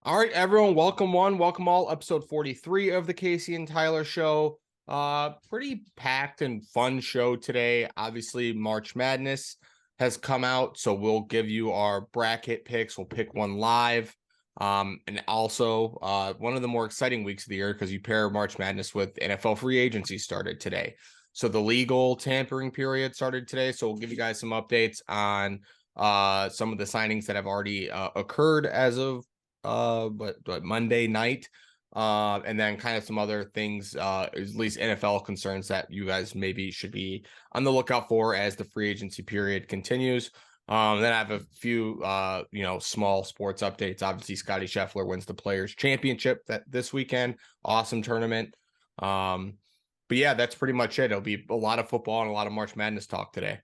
All right, everyone, welcome welcome all. Episode 43 of the Casey and Tyler Show. Pretty packed and fun show today. Obviously, March Madness has come out, so we'll give you our bracket picks. We'll pick one live. And also one of the more exciting weeks of the year because you pair March Madness with NFL free agency started today. So the legal tampering period started today. So we'll give you guys some updates on some of the signings that have already occurred as of but Monday night, and then kind of some other things, at least NFL concerns that you guys maybe should be on the lookout for as the free agency period continues. Then I have a few, small sports updates. Obviously, Scottie Scheffler wins the Players Championship this weekend. Awesome tournament. But yeah, that's pretty much it. It'll be a lot of football and a lot of March Madness talk today.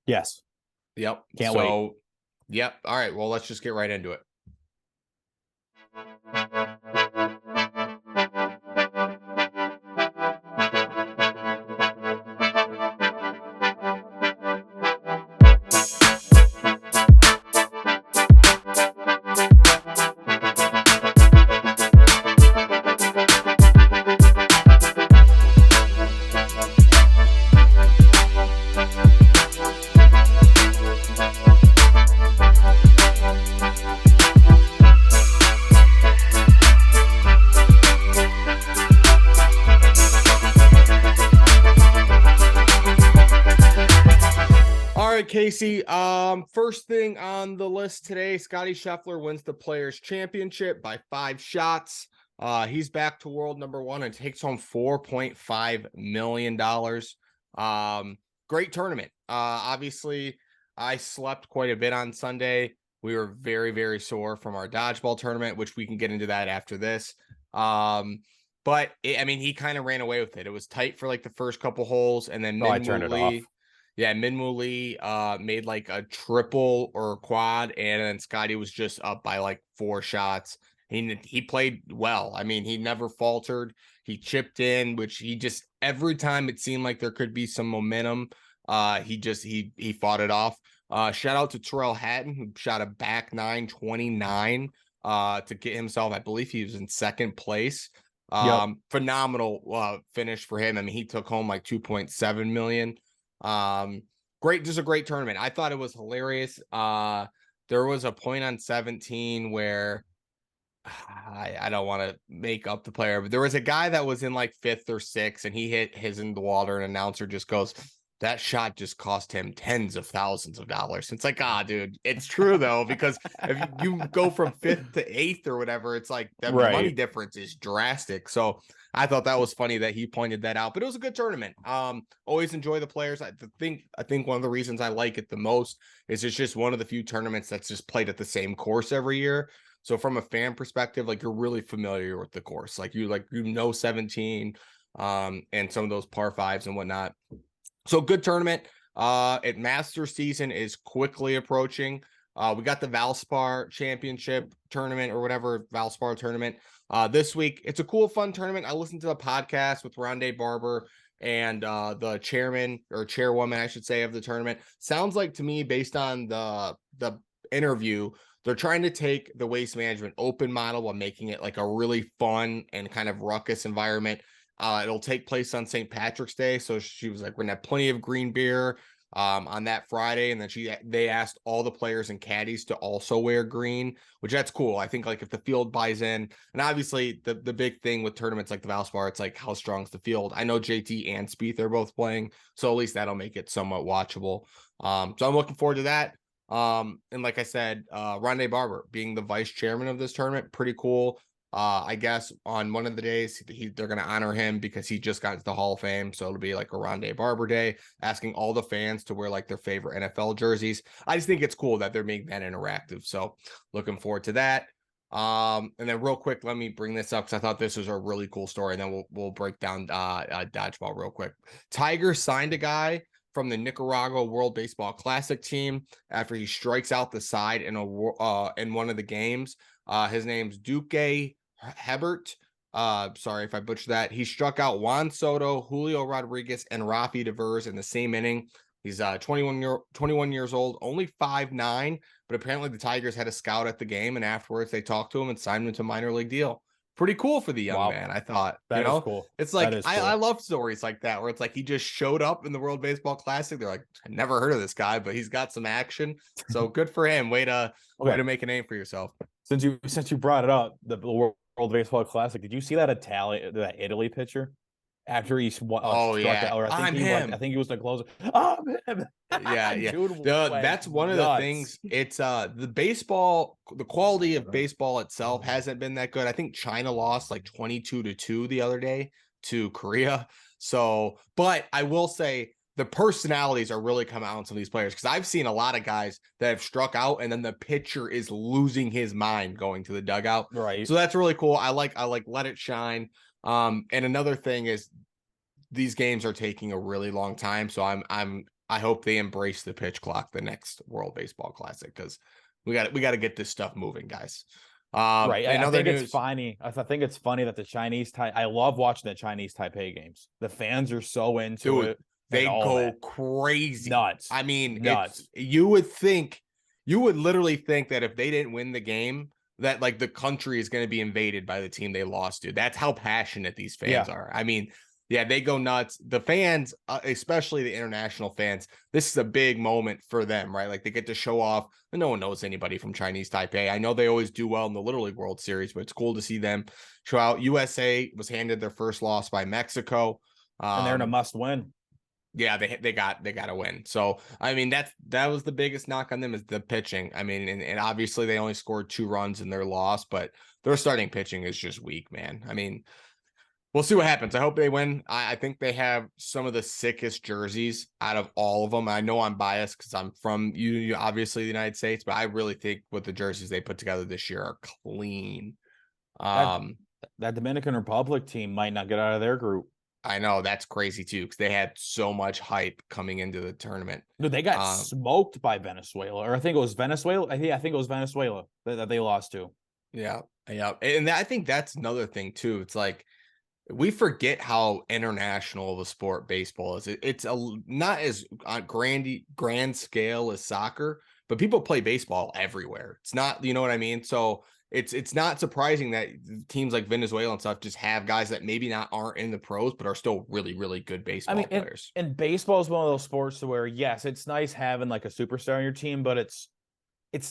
Yes. Yep. Can't wait. Yep. All right. Well, let's just get right into it. Casey, first thing on the list today, Scottie Scheffler wins the Players Championship by 5 shots. He's back to world number one and takes home $4.5 million. Great tournament. Obviously, I slept quite a bit on Sunday. We were very, very sore from our dodgeball tournament, which we can get into that after this. But he kind of ran away with it. It was tight for like the first couple holes, and then I turned it off. Yeah, Minwoo Lee made like a triple or a quad, and then Scottie was just up by like 4 shots. He played well. I mean, he never faltered. He chipped in, which he just every time it seemed like there could be some momentum. He fought it off. Shout out to Terrell Hatton, who shot a back 929 to get himself. I believe he was in second place. Phenomenal finish for him. I mean, he took home like 2.7 million. Just a great tournament. I thought it was hilarious. There was a point on 17 where I don't want to make up the player, but there was a guy that was in like 5th or 6th, and he hit his in the water, and announcer just goes, that shot just cost him tens of thousands of dollars. It's like, dude, it's true though, because if you go from 5th to 8th or whatever, it's like the money difference is drastic. So I thought that was funny that he pointed that out, but it was a good tournament. Always enjoy the players. I think one of the reasons I like it the most is it's just one of the few tournaments that's just played at the same course every year. So from a fan perspective, like you're really familiar with the course, like 17, and some of those par 5s and whatnot. So good tournament. Masters season is quickly approaching. We got the Valspar Championship tournament or whatever Valspar tournament this week. It's a cool, fun tournament. I listened to the podcast with Rondé Barber and the chairman or chairwoman, I should say, of the tournament. Sounds like to me, based on the interview, they're trying to take the Waste Management Open model while making it like a really fun and kind of ruckus environment. It'll take place on St. Patrick's Day. So she was like, we're gonna have plenty of green beer on that Friday. And then they asked all the players and caddies to also wear green, which that's cool. I think like if the field buys in, and obviously the big thing with tournaments like the Valspar, it's like how strong is the field. I know JT and Spieth are both playing, so at least that'll make it somewhat watchable. So I'm looking forward to that. And like I said, Rondé Barber being the vice chairman of this tournament, pretty cool. I guess on one of the days they're going to honor him because he just got into the Hall of Fame. So it'll be like a Rondé Barber Day, asking all the fans to wear like their favorite NFL jerseys. I just think it's cool that they're making that interactive. So looking forward to that. And then real quick, let me bring this up because I thought this was a really cool story. And then we'll break down dodgeball real quick. Tiger signed a guy from the Nicaragua World Baseball Classic team after he strikes out the side in one of the games. His name's Duque Hebert. Sorry if I butchered that. He struck out Juan Soto, Julio Rodriguez, and Rafi Devers in the same inning. He's 21 years old, only 5'9", but apparently the Tigers had a scout at the game, and afterwards they talked to him and signed him to a minor league deal. Pretty cool for the young Wow. man, I thought. That is cool. It's That like is I cool. love stories like that where it's like he just showed up in the World Baseball Classic. They're like, I never heard of this guy, but he's got some action. So good for him. Way to make a name for yourself. Since you brought it up, the World Baseball Classic, did you see that Italy pitcher? After he struck out, or I think he was the closer. I'm him. Yeah. Dude, that's one of the things. It's the quality of baseball itself hasn't been that good. I think China lost like 22-2 the other day to Korea. So, but I will say the personalities are really coming out on some of these players, because I've seen a lot of guys that have struck out and then the pitcher is losing his mind going to the dugout. Right. So that's really cool. I like let it shine. And another thing is these games are taking a really long time. So I hope they embrace the pitch clock the next World Baseball Classic, because we got to get this stuff moving, guys. Right. I think it's funny. I think it's funny that I love watching the Chinese Taipei games. The fans are so into it. They go crazy. Nuts. I mean, nuts. You would literally think that if they didn't win the game, that like the country is going to be invaded by the team they lost to. That's how passionate these fans are. I mean, yeah, they go nuts. The fans, especially the international fans, this is a big moment for them, right? Like they get to show off. And no one knows anybody from Chinese Taipei. I know they always do well in the Little League World Series, but it's cool to see them show out. USA was handed their first loss by Mexico. And they're in a must win. Yeah, they got to win. So, I mean, that was the biggest knock on them, is the pitching. I mean, and obviously they only scored 2 runs in their loss, but their starting pitching is just weak, man. I mean, we'll see what happens. I hope they win. I think they have some of the sickest jerseys out of all of them. I know I'm biased because I'm from obviously the United States, but I really think what the jerseys they put together this year are clean. That Dominican Republic team might not get out of their group. I know, that's crazy too, because they had so much hype coming into the tournament. No, they got smoked by Venezuela, or I think it was Venezuela. I think it was Venezuela that they lost to. Yeah, and I think that's another thing too. It's like we forget how international of a sport baseball is. It's not as on grand scale as soccer, but people play baseball everywhere. It's not, you know what I mean? So it's not surprising that teams like Venezuela and stuff just have guys that maybe aren't in the pros, but are still really, really good baseball players. And baseball is one of those sports where, yes, it's nice having like a superstar on your team, but it's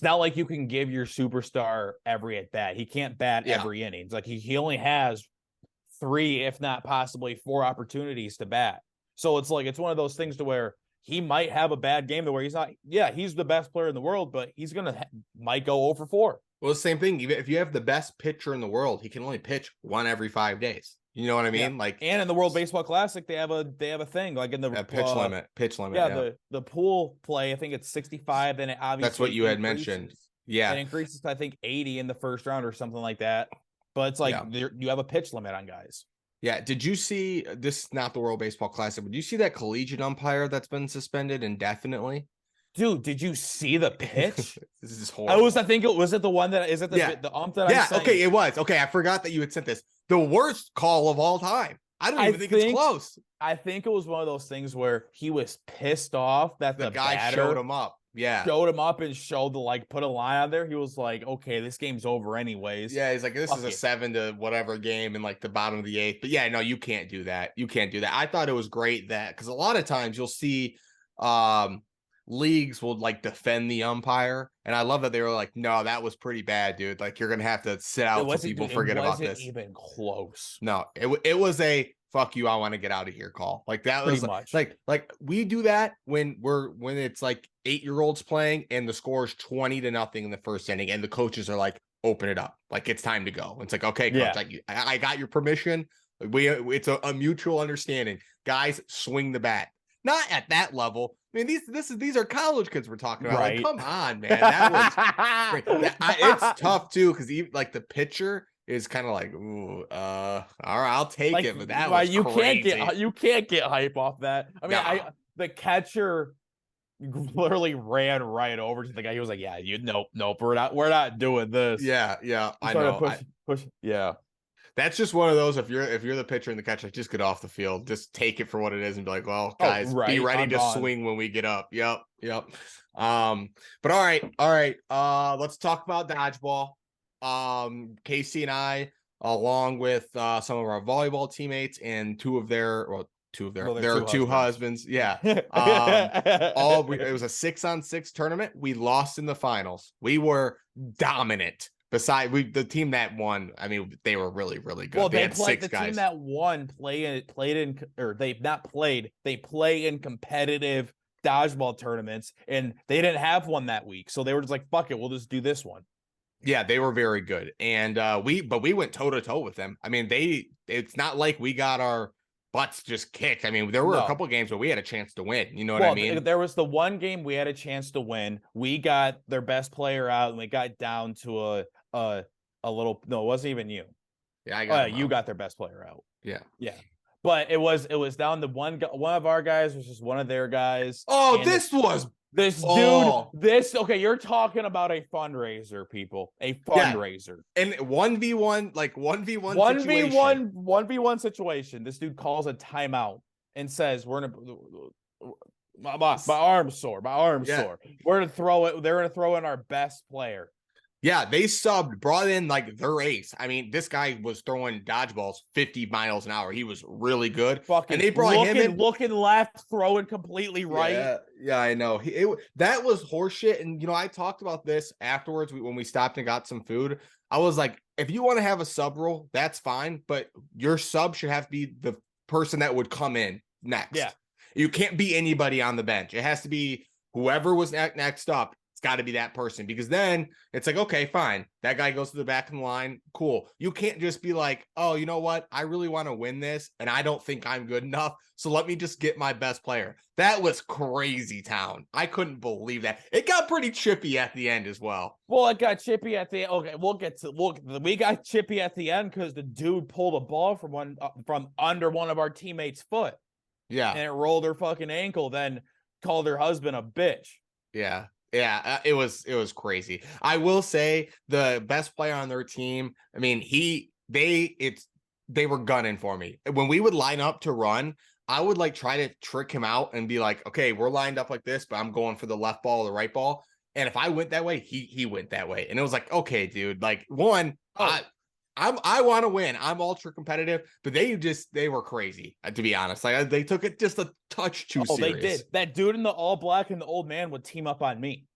not like you can give your superstar every at bat. He can't bat every inning. It's like he only has 3, if not possibly 4 opportunities to bat. So it's like, it's one of those things to where he might have a bad game to where he's not, he's the best player in the world, but he's might go 0 for 4. Well, the same thing. Even if you have the best pitcher in the world, he can only pitch 1 every 5 days. You know what I mean? Like, and in the World Baseball Classic, they have a thing like in the pitch limit. Yeah, the pool play. I think it's 65. Then it obviously that's what you had mentioned. Yeah, it increases to, I think, 80 in the first round or something like that. But it's like you have a pitch limit on guys. Yeah. Did you see this? Is not the World Baseball Classic, but did you see that collegiate umpire that's been suspended indefinitely? Dude, did you see the pitch? This is horrible. I think it was it the one that is it the ump that I sent? Okay, it was. Okay, I forgot that you had sent this. The worst call of all time. I don't even think it's close. I think it was one of those things where he was pissed off that the guy batter showed him up. Yeah. Showed him up and showed put a line on there. He was like, okay, this game's over anyways. Yeah, he's like, this is a 7 to whatever game in like the bottom of the 8th. But yeah, no, you can't do that. You can't do that. I thought it was great that, because a lot of times you'll see leagues will like defend the umpire, and I love that they were like, no, that was pretty bad, dude. Like, you're gonna have to sit out so people forget about this. It wasn't even close. No, it was a fuck you, I want to get out of here call. Like, that was much. like we do that when it's like 8-year-olds playing and the score is 20-0 in the first inning and the coaches are like, open it up, like it's time to go. It's like, okay, coach, I got your permission. It's a mutual understanding. Guys, swing the bat. Not at that level. I mean, these are college kids we're talking about. Right. Like, come on, man. That was great. It's tough too, because even like the pitcher is kind of like, ooh, all right, I'll take it. But that was crazy. You can't get hype off that. I mean, the catcher literally ran right over to the guy. He was like, "Yeah, nope, we're not doing this." Yeah, I know. Push. Yeah. That's just one of those. If you're the pitcher and the catcher, just get off the field. Just take it for what it is and be like, well, Oh, guys, be right. ready I'm to gone. swing when we get up. Yep, yep. But all right. Let's talk about dodgeball. Casey and I, along with some of our volleyball teammates and Well, they're their two two husbands. husbands. Yeah. It was a 6-on-6 tournament. We lost in the finals. We were dominant. The team that won, I mean, they were really, really good. Well, They they had played six the team guys. that won played in, or they've not played. They play in competitive dodgeball tournaments, and they didn't have one that week, so they were just like, "Fuck it, we'll just do this one." Yeah, they were very good. And we went toe to toe with them. I mean, it's not like we got our butts just kicked. I mean, there were a No. couple games where we had a chance to win. You know what I Well, mean? there was the one game we had a chance to win. We got their best player out, and we got down to a little. No, it wasn't even you. Yeah, I got him You out. got their best player out. Yeah. Yeah. But it was down to one of our guys versus one of their guys. Oh, And this was this dude, oh okay, you're talking about a fundraiser, people. A yeah. fundraiser. And 1v1, like 1v1 situation. 1v1 situation. This dude calls a timeout and says, "We're gonna my arm's sore. My arm's sore. We're gonna throw it. They're gonna throw in our best player." Yeah, they brought in like their ace. I mean, this guy was throwing dodgeballs 50 miles an hour. He was really good. Fucking And they brought him in. Looking left, throwing completely right. Yeah, I know. That was horseshit. And, I talked about this afterwards when we stopped and got some food. I was like, if you want to have a sub role, that's fine. But your sub should have to be the person that would come in next. Yeah. You can't be anybody on the bench. It has to be whoever was next up. Got to be that person, because then it's like, okay, fine, that guy goes to the back of the line, cool. You can't just be like, oh, you know what, I really want to win this and I don't think I'm good enough, so let me just get my best player. That was crazy town. I couldn't believe that. It got pretty chippy at the end as well. Well, it got chippy at the okay. We got chippy at the end because the dude pulled a ball from under one of our teammates' foot. Yeah, and it rolled her fucking ankle. Then called her husband a bitch. Yeah. Yeah, it was crazy. I will say the best player on their team, I mean, they were gunning for me. When we would line up to run, I would like try to trick him out and be like, okay, we're lined up like this, but I'm going for the left ball or the right ball. And if I went that way, he went that way. And it was like, okay, dude, like I want to win. I'm ultra competitive, but they were crazy, to be honest. Like they took it just a touch too serious. They did. That dude in the all black and the old man would team up on me.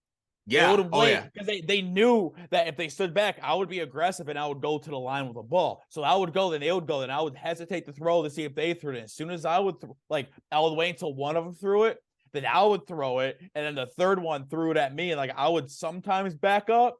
Yeah. They would wait because they knew that if they stood back, I would be aggressive and I would go to the line with a ball. So I would go, then they would go, then I would hesitate to throw to see if they threw it. As soon as I would I would wait until one of them threw it, then I would throw it, and then the third one threw it at me, and I would sometimes back up.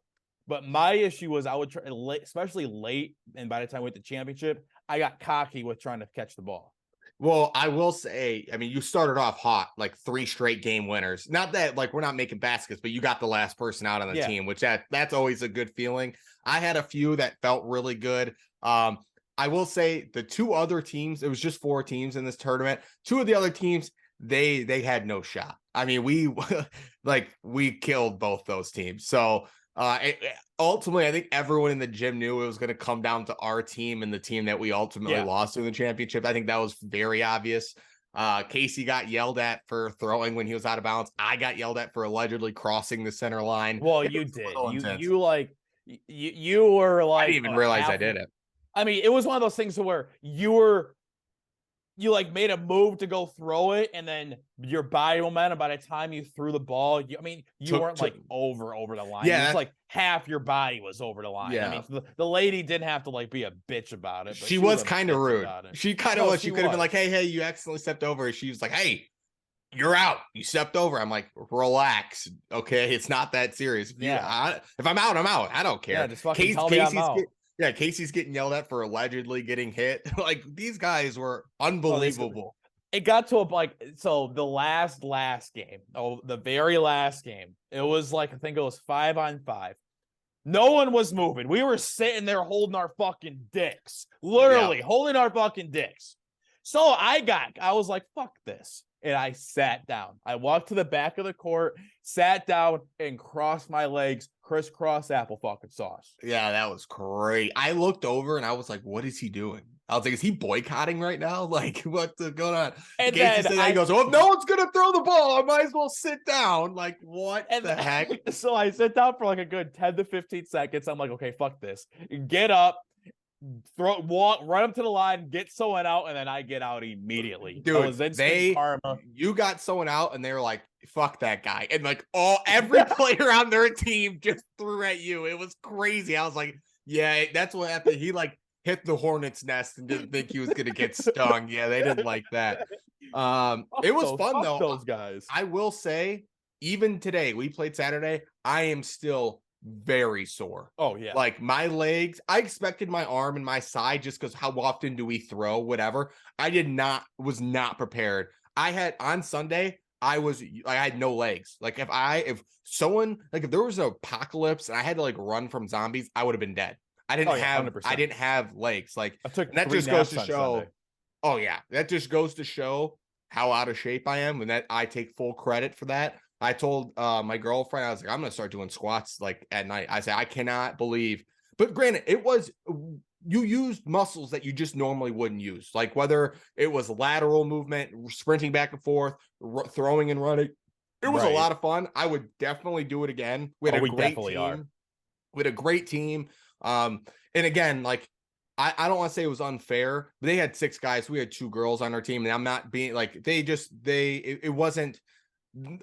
But my issue was I would try, especially late, and by the time we went to championship, I got cocky with trying to catch the ball. Well, I will say, I mean, you started off hot, like 3 straight game winners. Not that we're not making baskets, but you got the last person out on the team, which that's always a good feeling. I had a few that felt really good. I will say the 2 other teams, it was just 4 teams in this tournament. 2 of the other teams, they had no shot. I mean, we killed both those teams. So ultimately, I think everyone in the gym knew it was going to come down to our team and the team that we ultimately lost in the championship. I think that was very obvious. Casey got yelled at for throwing when he was out of bounds. I got yelled at for allegedly crossing the center line. Well, you did. You were like, I didn't even realize I did it. I mean, it was one of those things where you made a move to go throw it, and then your body momentum, by the time you threw the ball, you weren't over the line. Yeah. It was like half your body was over the line. Yeah. I mean, the lady didn't have to be a bitch about it. But she was kind of rude. She kind of was. She could have been like, hey, you accidentally stepped over. She was like, hey, you're out. You stepped over. I'm like, relax. Okay. It's not that serious. If I'm out, I'm out. I don't care. Yeah, just fucking tell me I'm out. Casey's getting yelled at for allegedly getting hit. Like, these guys were unbelievable. It got to the last game. Oh, the very last game. It was I think it was 5-on-5. No one was moving. We were sitting there holding our fucking dicks. Literally holding our fucking dicks. So I was like, fuck this. and I sat down. I walked to the back of the court, sat down, and crossed my legs, crisscross apple fucking sauce. Yeah, that was great. I looked over and I was like, what is he doing? I was like, is he boycotting right now? Like, what's going on? And Casey then said that, he goes, well, if no one's going to throw the ball, I might as well sit down. Like, what the heck? So I sit down for like a good 10 to 15 seconds. I'm like, okay, fuck this. Get up, run up to the line, get someone out, and then I get out immediately. Dude, it was instant karma. You got someone out and they were like, fuck that guy. And like every player on their team just threw at you. It was crazy. I was like, yeah, that's what happened. He like hit the hornet's nest and didn't think he was gonna get stung. Yeah, they didn't like that. It was fun though. Those guys. I will say, even today, we played Saturday, I am still very sore. Oh yeah. Like my legs, I expected my arm and my side just because how often do we throw, whatever. Was not prepared. I had on Sunday, I had no legs. Like if someone, like if there was an apocalypse and I had to like run from zombies, I would have been dead. I didn't have legs. Like that just goes to show. Sunday. Oh yeah, that just goes to show how out of shape I am, and that I take full credit for that. I told my girlfriend, I was like, I'm gonna start doing squats like at night. I said, I cannot believe, but granted, you used muscles that you just normally wouldn't use, like whether it was lateral movement, sprinting back and forth, throwing and running. It was a lot of fun. I would definitely do it again. We had a great team. We had a great team. And again, like I don't want to say it was unfair, but they had 6 guys. We had 2 girls on our team, and I'm not being like it wasn't.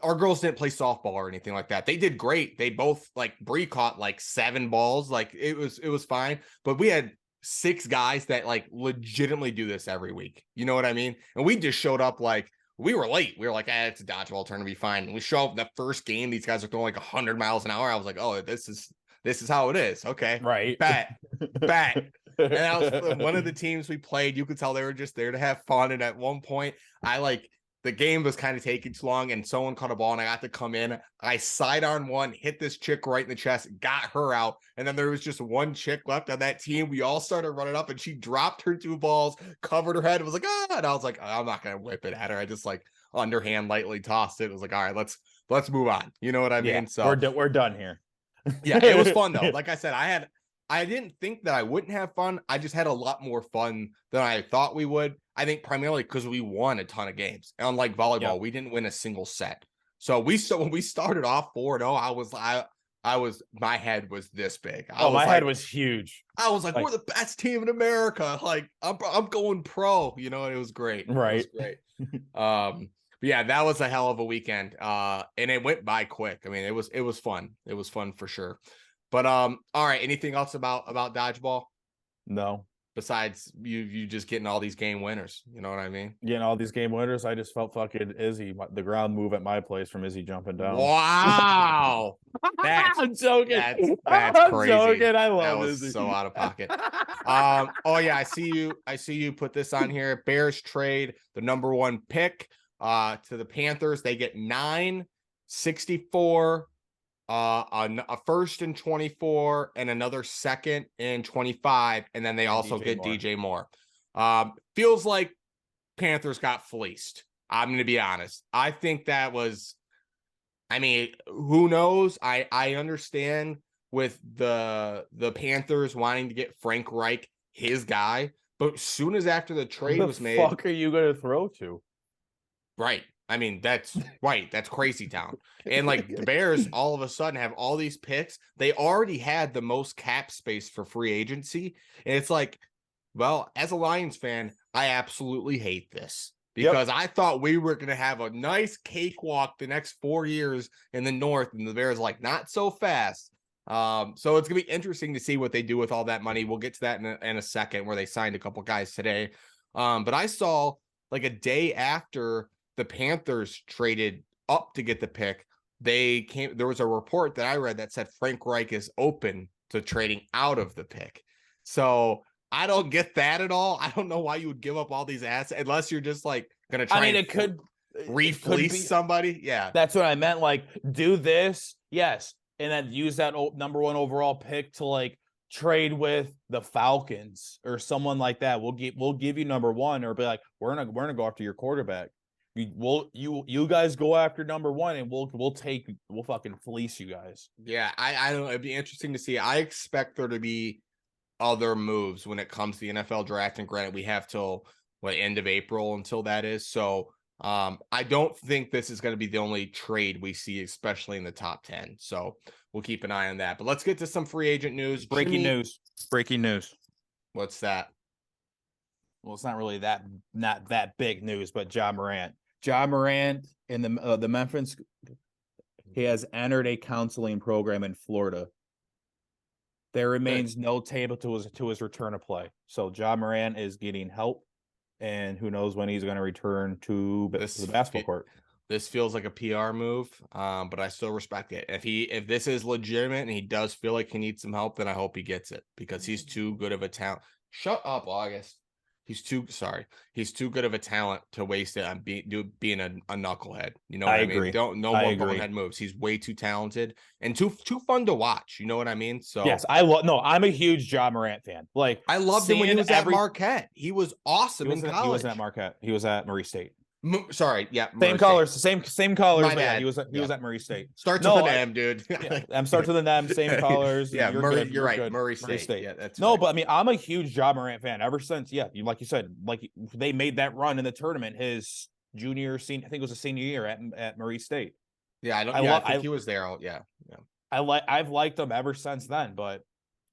Our girls didn't play softball or anything like that. They did great. They both like Bree caught like 7 balls. Like it was fine. But we had 6 guys that like legitimately do this every week. You know what I mean? And we just showed up like we were late. We were like, it's a dodgeball tournament, be fine. And we show up in the first game. These guys are throwing like 100 miles an hour. I was like, oh, this is how it is. Okay. Right. Bet. And that was one of the teams we played. You could tell they were just there to have fun. And at one point, the game was kind of taking too long, and someone caught a ball, and I got to come in. I sidearm one, hit this chick right in the chest, got her out, and then there was just one chick left on that team. We all started running up, and she dropped her 2 balls, covered her head, and was like, ah! And I was like, I'm not gonna whip it at her. I just like underhand lightly tossed it. It was like, all right, let's move on. You know what I mean? So we're done here. Yeah, it was fun though. Like I said, I didn't think that I wouldn't have fun. I just had a lot more fun than I thought we would. I think primarily because we won a ton of games. And unlike volleyball, we didn't win a single set. So when we started off 4-0, my head was this big. My head was huge. I was like, we're the best team in America. Like I'm going pro, you know, and it was great. Right. It was great. But yeah, that was a hell of a weekend. And it went by quick. I mean, it was fun. It was fun for sure. But all right, anything else about dodgeball? No. Besides you just getting all these game winners, you know what I mean? Getting all these game winners, I just felt fucking Izzy, the ground move at my place from Izzy jumping down. Wow, I'm joking. That's crazy. I'm joking. I love that was Izzy. so out of pocket. Oh yeah, I see you put this on here. Bears trade the number 1 pick to the Panthers. They get 964. A first in 24 and another second in 25, and then they also get DJ Moore. Feels like Panthers got fleeced. I'm going to be honest. I think that was, I mean, who knows? I understand with the Panthers wanting to get Frank Reich, his guy, but as soon as after the trade was made, what the fuck are you going to throw to? Right. I mean, that's right. That's crazy town. And like the Bears all of a sudden have all these picks. They already had the most cap space for free agency. And it's like, well, as a Lions fan, I absolutely hate this because I thought we were going to have a nice cakewalk the next 4 years in the North. And the Bears like, not so fast. So it's going to be interesting to see what they do with all that money. We'll get to that in a second where they signed a couple guys today. But I saw like a day after the Panthers traded up to get the pick, there was a report that I read that said Frank Reich is open to trading out of the pick. So I don't get that at all. I don't know why you would give up all these assets unless you're just like going to try it could refleece somebody. Yeah. That's what I meant. Like, do this. Yes. And then use that number 1 overall pick to like trade with the Falcons or someone like that. We'll give you number 1, or be like, we're gonna go after your quarterback. You guys go after number one, and we'll fucking fleece you guys. Yeah, I don't know. It'd be interesting to see. I expect there to be other moves when it comes to the NFL draft. And granted, we have till end of April until that is. So I don't think this is going to be the only trade we see, especially in the top 10. So we'll keep an eye on that. But let's get to some free agent news. Breaking news. What's that? Well, it's not really not that big news, but Ja Morant. Ja Morant in the Memphis, he has entered a counseling program in Florida. There remains no table to his return to play. So Ja Morant is getting help, and who knows when he's going to return to the basketball court. This feels like a PR move, but I still respect it. If this is legitimate and he does feel like he needs some help, then I hope he gets it because he's too good of a talent. Shut up, August. He's too good of a talent to waste it on being a knucklehead. You know what I mean? No more bonehead moves. He's way too talented and too fun to watch. You know what I mean? So yes, I'm a huge Ja Morant fan. Like I loved him when he was at Marquette. He was awesome in college. He wasn't at Marquette. He was at Murray State. Sorry, yeah, same colors, same colors. Yeah, he was at Murray State. Starts with an M, dude. I'm starts with an M, same colors. Yeah, you're right. Murray State. Yeah, that's no, right. But I mean, I'm a huge Ja Morant fan ever since. Yeah, like you said, like they made that run in the tournament his senior, I think it was a senior year at Murray State. Yeah, I think he was there. Yeah. I've liked him ever since then, but.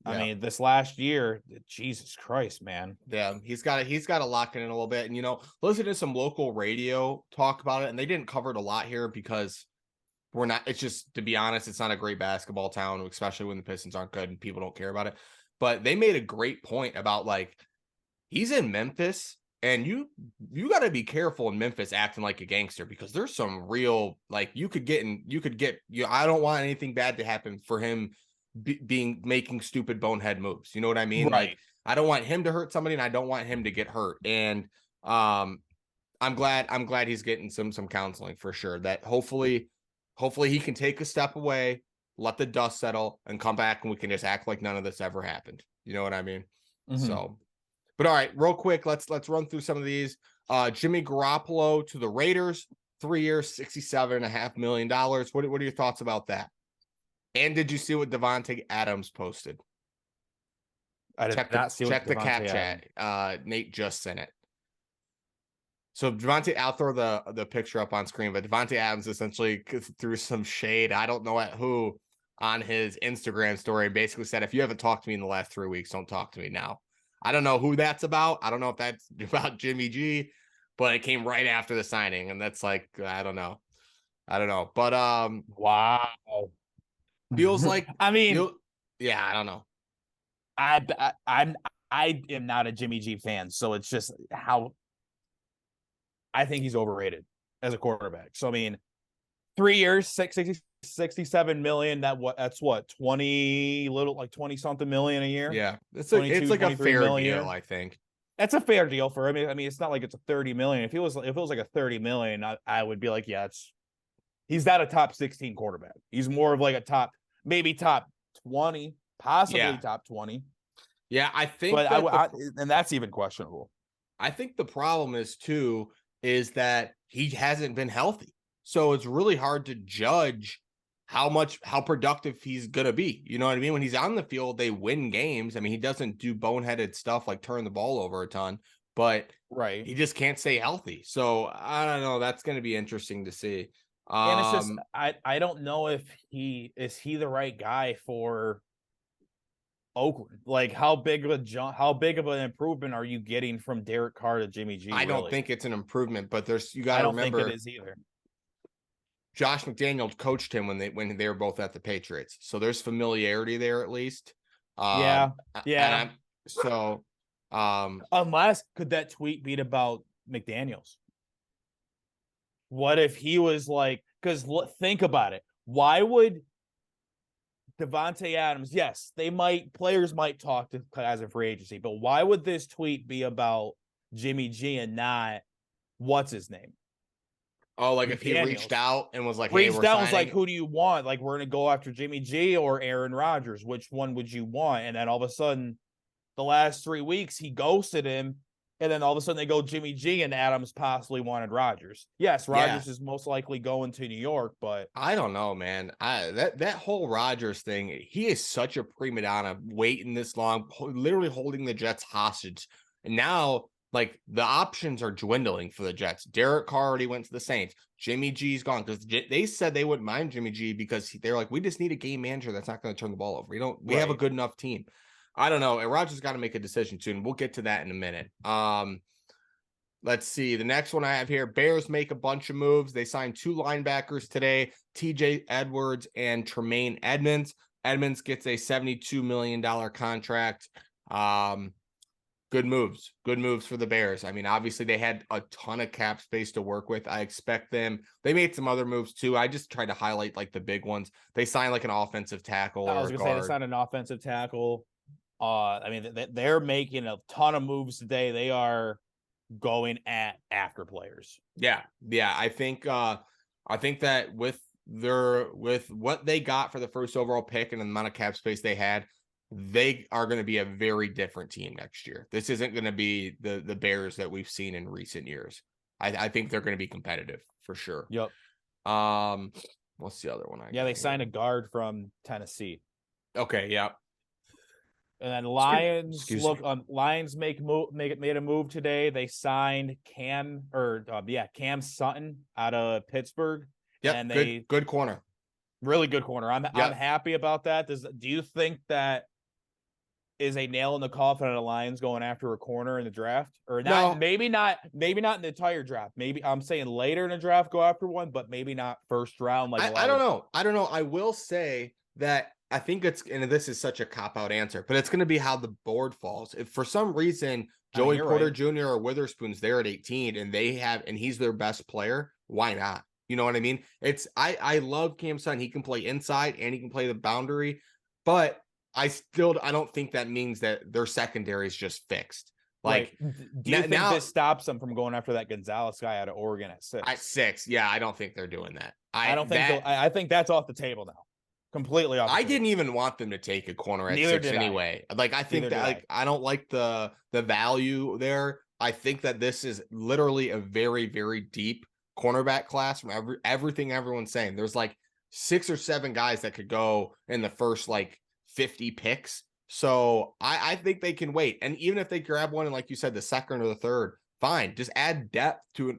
I mean, this last year, Jesus Christ, man. Yeah, he's got to lock it in a little bit. And, listen to some local radio talk about it. And they didn't cover it a lot here because it's just, to be honest, it's not a great basketball town, especially when the Pistons aren't good and people don't care about it. But they made a great point about he's in Memphis and you got to be careful in Memphis acting like a gangster because there's some real, I don't want anything bad to happen for him making stupid bonehead moves. You know what I mean? Right. I don't want him to hurt somebody and I don't want him to get hurt. And I'm glad he's getting some counseling for sure, that hopefully he can take a step away, let the dust settle and come back and we can just act like none of this ever happened. You know what I mean? Mm-hmm. So, but all right, real quick, let's run through some of these. Jimmy Garoppolo to the Raiders, 3 years, $67.5 million. What are your thoughts about that? And did you see what Devontae Adams posted? I did not see check the cap chat. Nate just sent it. So Devontae, I'll throw the picture up on screen, but Devontae Adams essentially threw some shade. I don't know at who on his Instagram story. Basically said, if you haven't talked to me in the last 3 weeks, don't talk to me now. I don't know who that's about. I don't know if that's about Jimmy G, but it came right after the signing, and that's I don't know. But wow. Feels like I mean, I don't know. I am not a Jimmy G fan, so it's just how I think he's overrated as a quarterback. So I mean, 3 years, 67 million. That's what 20 something million a year. Yeah, it's like a fair deal. I think that's a fair deal for him. I mean, it's not like it's a 30 million. If it was like a 30 million, I would be like, yeah, he's not a top 16 quarterback. He's more of like a top 20, possibly top 20. Yeah, I think, but and that's even questionable. I think the problem is that he hasn't been healthy, so it's really hard to judge how productive he's gonna be. You know what I mean? When he's on the field, they win games. I mean, he doesn't do boneheaded stuff like turn the ball over a ton, but he just can't stay healthy. So I don't know. That's going to be interesting to see. And it's just I don't know if he is the right guy for Oakland. Like how big of an improvement are you getting from Derek Carr to Jimmy G? I don't think it's an improvement, but you got to remember, I don't think it is either. Josh McDaniels coached him when they were both at the Patriots, so there's familiarity there at least. So unless could that tweet be about McDaniels? What if he was like, because think about it. Why would Devontae Adams, yes, players might talk to as a free agency, but why would this tweet be about Jimmy G and not what's his name? Oh, like if he reached out and was like, was like, who do you want? Like, we're going to go after Jimmy G or Aaron Rodgers. Which one would you want? And then all of a sudden, the last 3 weeks, he ghosted him And then all of a sudden they go Jimmy G, and Adams possibly wanted Rodgers. Yes, Yeah. Rodgers is most likely going to New York, but I don't know, man. That whole Rodgers thing, he is such a prima donna waiting this long, literally holding the Jets hostage. And now, like, the options are dwindling for the Jets. Derek Carr already went to the Saints. Jimmy G's gone because they said they wouldn't mind Jimmy G because they're like, we just need a game manager that's not going to turn the ball over. We have a good enough team. I don't know. And Rodgers got to make a decision soon. We'll get to that in a minute. Let's see. The next one I have here, Bears make a bunch of moves. They signed 2 linebackers today, TJ Edwards and Tremaine Edmonds. Edmonds gets a $72 million contract. Good moves. Good moves for the Bears. I mean, obviously they had a ton of cap space to work with. I expect them. They made some other moves too. I just tried to highlight like the big ones. They signed like an offensive tackle or I was a going to say guard. they signed an offensive tackle. I mean, they're making a ton of moves today. They are going after players. Yeah. I think that with what they got for the first overall pick and the amount of cap space they had, they are going to be a very different team next year. This isn't going to be the Bears that we've seen in recent years. I think they're going to be competitive for sure. Yep. What's the other one? They signed a guard from Tennessee. Okay. Yeah. And then Lions Lions made a move today. They signed Cam Sutton out of Pittsburgh. Yep, and good corner. Really good corner. I'm happy about that. Do you think that is a nail in the coffin of the Lions going after a corner in the draft? Or not? No. Maybe not in the entire draft. Maybe I'm saying later in the draft go after one, but maybe not first round. Like I don't know. I will say that I think and this is such a cop-out answer, but it's going to be how the board falls. If for some reason Joey Porter Jr. or Witherspoon's there at 18 and he's their best player, why not? You know what I mean? I love Cam Sutton. He can play inside and he can play the boundary, but I don't think that means that their secondary is just fixed. Like, do you think this stops them from going after that Gonzalez guy out of Oregon at 6? At 6, yeah, I don't think they're doing that. I think that's off the table now. Completely off. I didn't even want them to take a corner at 6 anyway. Like, I think that I don't like the value there. I think that this is literally a very, very deep cornerback class from everything everyone's saying. There's like 6 or 7 guys that could go in the first like 50 picks. So I think they can wait. And even if they grab one in, like you said, the second or the third, fine. Just add depth to it,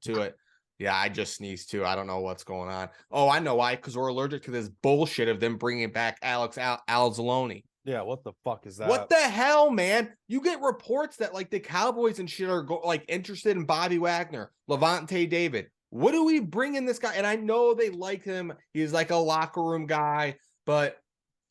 to it. Yeah, I just sneezed too. I don't know what's going on. Oh, I know why. Because we're allergic to this bullshit of them bringing back Alex Alzoloni. Yeah, what the fuck is that? What the hell, man? You get reports that like the Cowboys and shit are interested in Bobby Wagner, Levante David. What do we bring in this guy? And I know they like him. He's like a locker room guy, but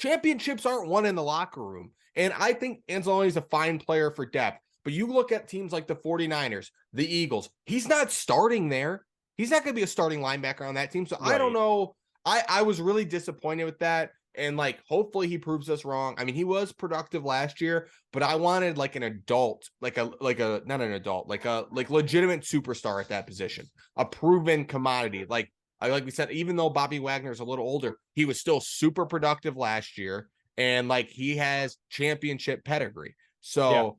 championships aren't won in the locker room. And I think Anzalone is a fine player for depth. But you look at teams like the 49ers, the Eagles, he's not starting there. He's not going to be a starting linebacker on that team. So I don't know. I was really disappointed with that. And like, hopefully he proves us wrong. I mean, he was productive last year, but I wanted like an adult, like a not an adult, like legitimate superstar at that position, a proven commodity. Like we said, even though Bobby Wagner's a little older, he was still super productive last year. And like, he has championship pedigree. So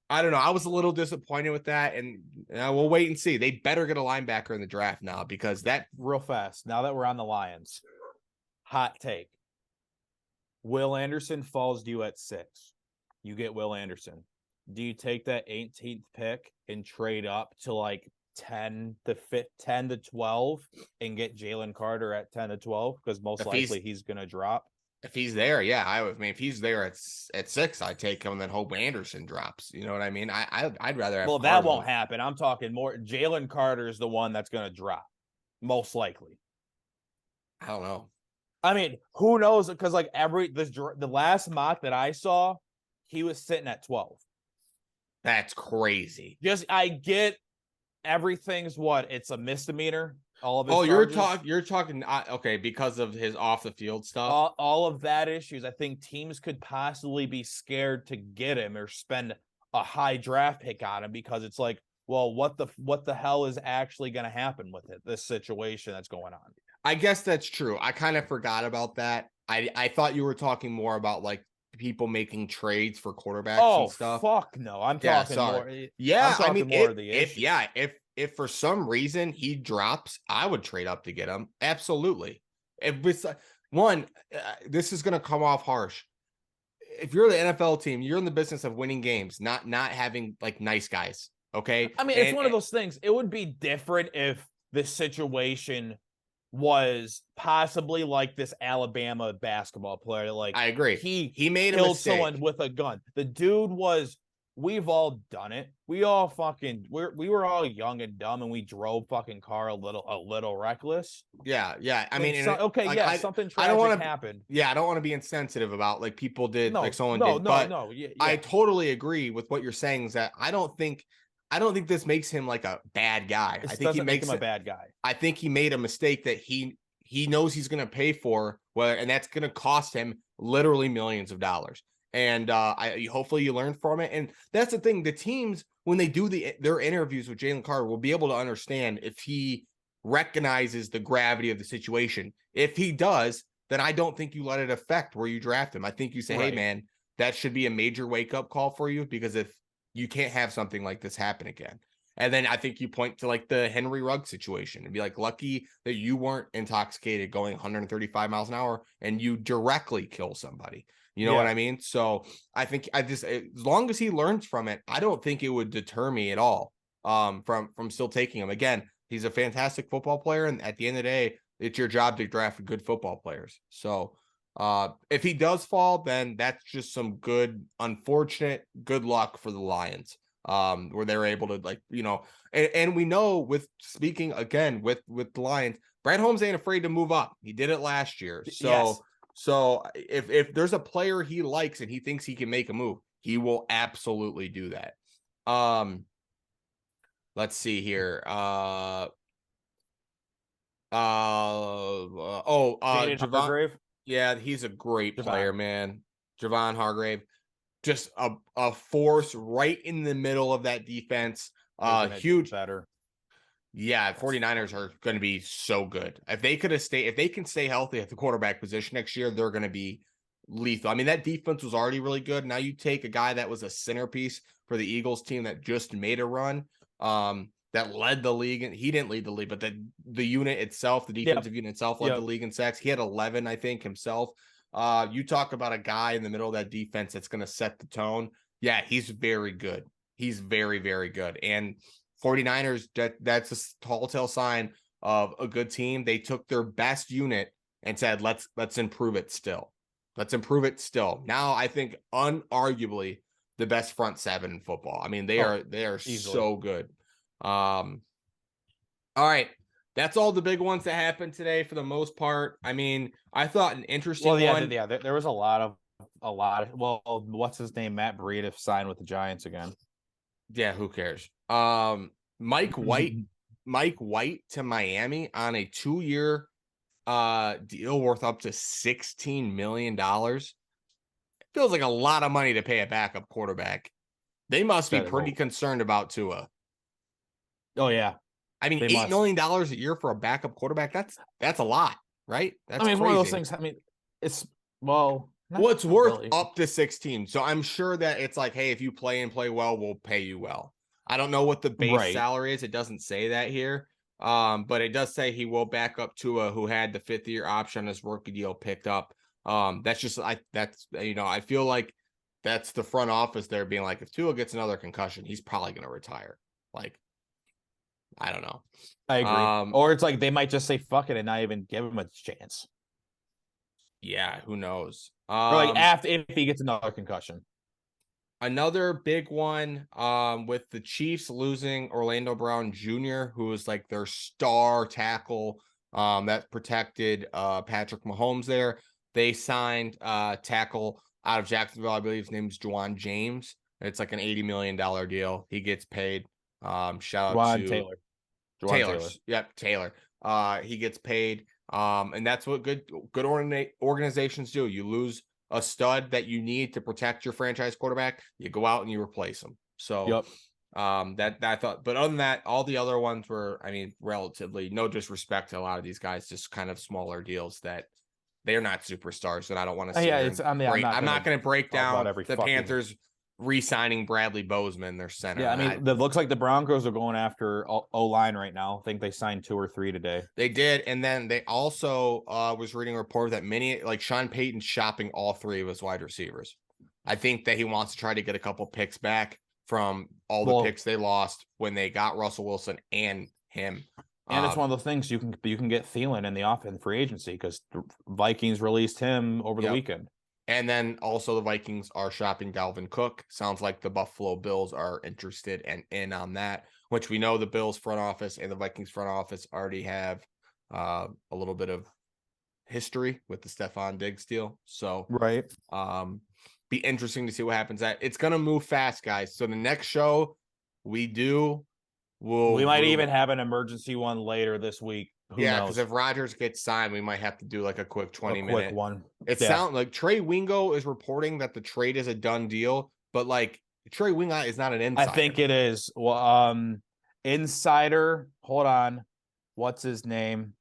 I don't know. I was a little disappointed with that, and we'll wait and see. They better get a linebacker in the draft now, because that real fast. Now that we're on the Lions, hot take. Will Anderson falls to you at 6. You get Will Anderson. Do you take that 18th pick and trade up to like 10 to 12 and get Jalen Carter at 10 to 12? Because most likely he's going to drop. If he's there, yeah. I mean, if he's there at 6, I take him and then hope Anderson drops. You know what I mean? I'd rather have. Well, that won't happen. I'm talking more. Jalen Carter is the one that's going to drop, most likely. I don't know. I mean, who knows? Because like the last mock that I saw, he was sitting at 12. That's crazy. I get everything's what? It's a misdemeanor. All of his you're talking okay, because of his off the field stuff. All of that issues. I think teams could possibly be scared to get him or spend a high draft pick on him, because it's like, well, what the hell is actually going to happen with this situation that's going on? I guess that's true. I kind of forgot about that. I thought you were talking more about like people making trades for quarterbacks and Oh stuff. fuck no! I'm Yeah, talking more. sorry. I'm Yeah, I mean, talking more of the if issue. yeah, if for some reason he drops, I would trade up to get him. Absolutely. If one, this is going to come off harsh. If you're the NFL team, you're in the business of winning games, not having like nice guys. Okay, I mean, it's and one of those things. It would be different if the situation was possibly like this Alabama basketball player. Like I agree. he He made a killed mistake. someone with a gun. The dude was. We've all done it. We all fucking we were all young and dumb, and we drove fucking car a little reckless. Yeah, yeah. I mean, Okay, like yeah, something I don't tragic want to. happened. Yeah, I don't want to be insensitive about like people did, like No, someone no, did, no, but no. Yeah, I yeah. totally agree with what you're saying. Is that I don't think this makes him like a bad guy. I This think he doesn't make makes him a it. bad guy. I think he made a mistake that he knows he's going to pay for, well, and that's going to cost him literally millions of dollars. And I hopefully you learn from it. And that's the thing. The teams, when they do their interviews with Jalen Carter, will be able to understand if he recognizes the gravity of the situation. If he does, then I don't think you let it affect where you draft him. I think you say, hey, Right. man, that should be a major wake up call for you, because if you can't have something like this happen again. And then I think you point to like the Henry Ruggs situation and be like, lucky that you weren't intoxicated going 135 miles an hour and you directly kill somebody. You know what Yeah. I mean? So I think as long as he learns from it, I don't think it would deter me at all from still taking him. Again, he's a fantastic football player, and at the end of the day, it's your job to draft good football players. So if he does fall, then that's just some unfortunate good luck for the Lions. Where they're able to, like, and we know, with speaking again with the Lions, Brad Holmes ain't afraid to move up. He did it last year. Yes. So if there's a player he likes and he thinks he can make a move, he will absolutely do that. Let's see here. Javon. Hargrave. Yeah, he's a great player, Javon. man. Javon Hargrave, just a force right in the middle of that defense. Huge. Better. Yeah, 49ers are going to be so good. If they can stay healthy at the quarterback position next year, they're going to be lethal. I mean, that defense was already really good. Now you take a guy that was a centerpiece for the Eagles team that just made a run, that led the league, and he didn't lead the league, but the unit itself, the defensive unit itself, led the league in sacks. He had 11, I think, himself. You talk about a guy in the middle of that defense that's going to set the tone. Yeah, he's very good. He's very, very good. And 49ers, that's a tall tale sign of a good team. They took their best unit and said, let's improve it still. Let's improve it still. Now, I think unarguably the best front seven in football. I mean, they are easily so good. All right. That's all the big ones that happened today for the most part. I mean, I thought an interesting one. Yeah, there was a lot of well, what's his name? Matt Breida signed with the Giants again. Yeah, who cares? Mike White to Miami on a 2-year deal worth up to $16 million. Feels like a lot of money to pay a backup quarterback. They must be pretty concerned about Tua. Oh yeah. I mean, $8 million a year for a backup quarterback, that's a lot, right? That's it's crazy. One of those things. I mean, it's it's worth up to 16. So I'm sure that it's like, hey, if you play and play well, we'll pay you well. I don't know what the base salary is. It doesn't say that here. But it does say he will back up Tua, who had the 5th-year option on his rookie deal picked up. That's just I feel like that's the front office there being like, if Tua gets another concussion, he's probably going to retire. Like, I don't know. I agree. Or it's like they might just say fuck it and not even give him a chance. Yeah, who knows? Or like after, if he gets another concussion. Another big one, with the Chiefs losing Orlando Brown Jr., who was like their star tackle, that protected Patrick Mahomes there. They signed tackle out of Jacksonville. I believe his name's Juwan James. It's like an $80 million deal. He gets paid. Shout out to Taylor. Taylor. Yep, Taylor. He gets paid. And that's what good organizations do. You lose a stud that you need to protect your franchise quarterback, you go out and you replace them. So that I thought, but other than that, all the other ones were, I mean, relatively, no disrespect to a lot of these guys, just kind of smaller deals that they're not superstars, and I don't want to sit Yeah, here it's. and I mean, break. I'm not going to break talk about down every the fucking. Panthers re-signing Bradley Bozeman, their center. Yeah, I mean, it looks like the Broncos are going after O-line right now. I think they signed 2 or 3 today. They did, and then they also was reading a report that Sean Payton's shopping all 3 of his wide receivers. I think that he wants to try to get a couple picks back from all the picks they lost when they got Russell Wilson and him. And it's one of those things you can get Thielen in the offense free agency because the Vikings released him over the weekend. And then also the Vikings are shopping Dalvin Cook. Sounds like the Buffalo Bills are interested and in on that, which we know the Bills front office and the Vikings front office already have a little bit of history with the Stephon Diggs deal. So right. Be interesting to see what happens. It's going to move fast, guys. So the next show we might even have an emergency one later this week. Who knows? Because if Rodgers gets signed, we might have to do like a quick 20-minute one. It sounds like Trey Wingo is reporting that the trade is a done deal, but like Trey Wingo is not an insider. I think it is. Well, insider. Hold on. What's his name?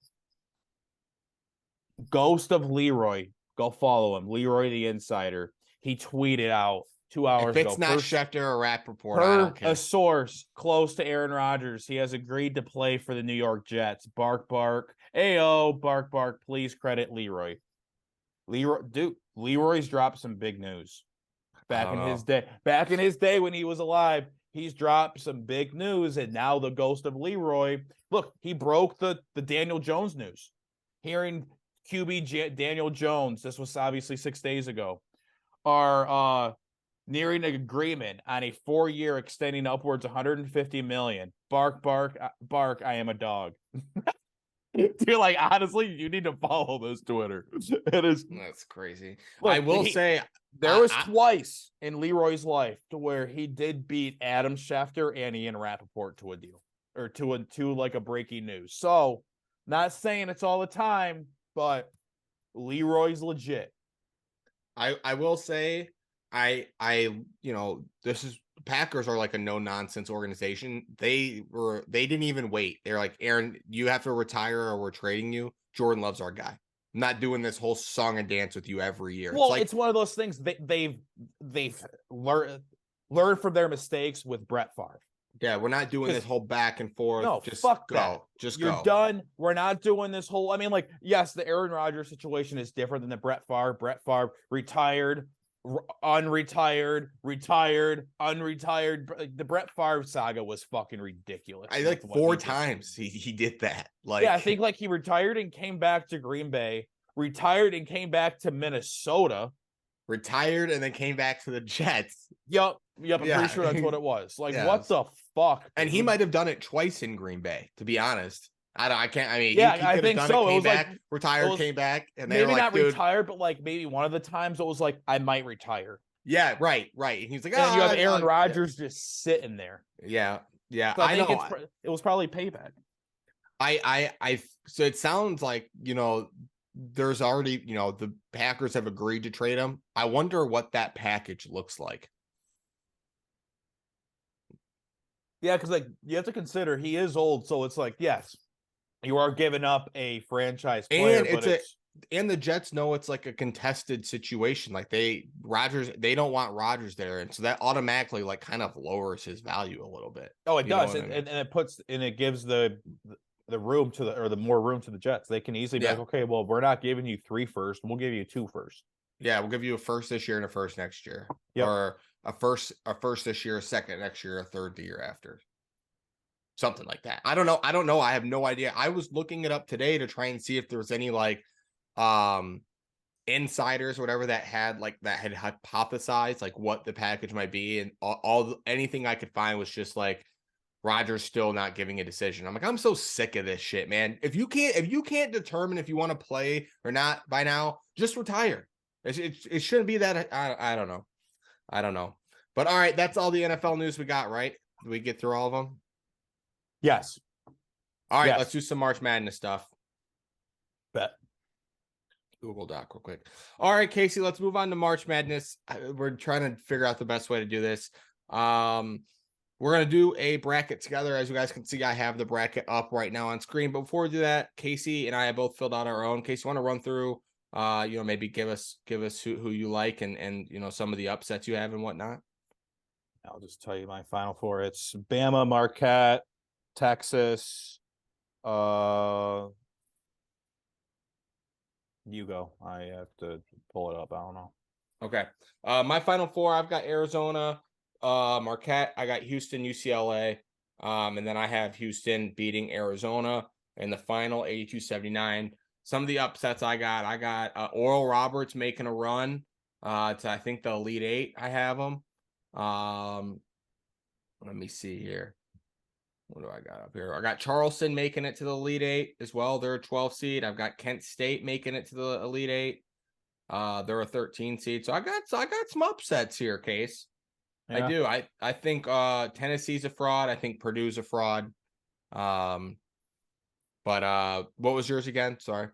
Ghost of Leroy. Go follow him. Leroy the Insider. He tweeted out 2 hours ago. If it's not Schefter or Rappaport, I don't care. A source close to Aaron Rodgers, he has agreed to play for the New York Jets. Bark, bark. Ayo, bark, bark. Please credit Leroy. Leroy's dropped some big news. Back in his day when he was alive, he's dropped some big news, and now the ghost of Leroy. Look, he broke the Daniel Jones news. Hearing QB Daniel Jones, this was obviously 6 days ago, are nearing an agreement on a 4-year extending upwards $150 million. Bark, bark, bark, I am a dog. Dude, like, honestly, you need to follow this Twitter. That's crazy. Look, I will say there was twice in Leroy's life to where he did beat Adam Schefter and Ian Rappaport to a deal or to like a breaking news. So, not saying it's all the time, but Leroy's legit. I will say this is Packers are like a no nonsense organization. They didn't even wait. They're like, Aaron, you have to retire or we're trading you. Jordan Love's our guy. I'm not doing this whole song and dance with you every year. Well, it's one of those things they've learned from their mistakes with Brett Favre. Yeah, we're not doing this whole back and forth. No, just fuck go. That. Just You're go. done. We're not doing this whole. I mean, like, yes, the Aaron Rodgers situation is different than the Brett Favre. Brett Favre retired, unretired, retired, unretired. The Brett Favre saga was fucking ridiculous. I like 4 times he did that. Like, yeah, I think like he retired and came back to Green Bay, retired and came back to Minnesota, retired and then came back to the Jets. Yep. I'm pretty sure that's what it was. Like, what the fuck? And he might have done it twice in Green Bay, to be honest. I can't. I mean, yeah, he I think so. It was back, like retired, came back, and they maybe were like, not dude, retired, but like maybe one of the times it was like I might retire. Yeah, right. And he's like, and you have Aaron Rodgers just sitting there. Yeah. So I think it was probably payback. So it sounds like there's already the Packers have agreed to trade him. I wonder what that package looks like. Yeah, because like you have to consider he is old, so it's like yes, you are giving up a franchise player, and the Jets know it's like a contested situation. Like they don't want Rodgers there, and so that automatically like kind of lowers his value a little bit. Oh, it does, and it gives the room to the more room to the Jets. They can easily be like, okay, well, we're not giving you 3 first, we'll give you 2 first. Yeah, we'll give you a first this year and a first next year, or a first this year, a second next year, a third the year after. Something like that. I don't know. I have no idea. I was looking it up today to try and see if there was any like insiders or whatever that had hypothesized like what the package might be, and anything I could find was just like Rodgers still not giving a decision. I'm like, I'm so sick of this shit, man. If you can't determine if you want to play or not by now, just retire. It shouldn't be that. I don't know. But all right, that's all the NFL news we got, right? Did we get through all of them? Yes. All right, let's do some March Madness stuff. Bet. Google Doc real quick. All right, Casey, let's move on to March Madness. We're trying to figure out the best way to do this. We're going to do a bracket together. As you guys can see, I have the bracket up right now on screen. But before we do that, Casey and I have both filled out our own. Casey, want to run through Maybe give us who you like and some of the upsets you have and whatnot. I'll just tell you my final four. It's Bama, Marquette, Texas. You go. I have to pull it up. I don't know. Okay. My final four, I've got Arizona, Marquette, I got Houston, UCLA. And then I have Houston beating Arizona in the final 82-79. Some of the upsets I got Oral Roberts making a run to I think the Elite Eight. I have them. Let me see here. What do I got up here? I got Charleston making it to the Elite Eight as well. They're a 12 seed. I've got Kent State making it to the Elite Eight. They're a 13 seed. So I got some upsets here, Case. Yeah. I do. I think Tennessee's a fraud. I think Purdue's a fraud. But what was yours again? Sorry.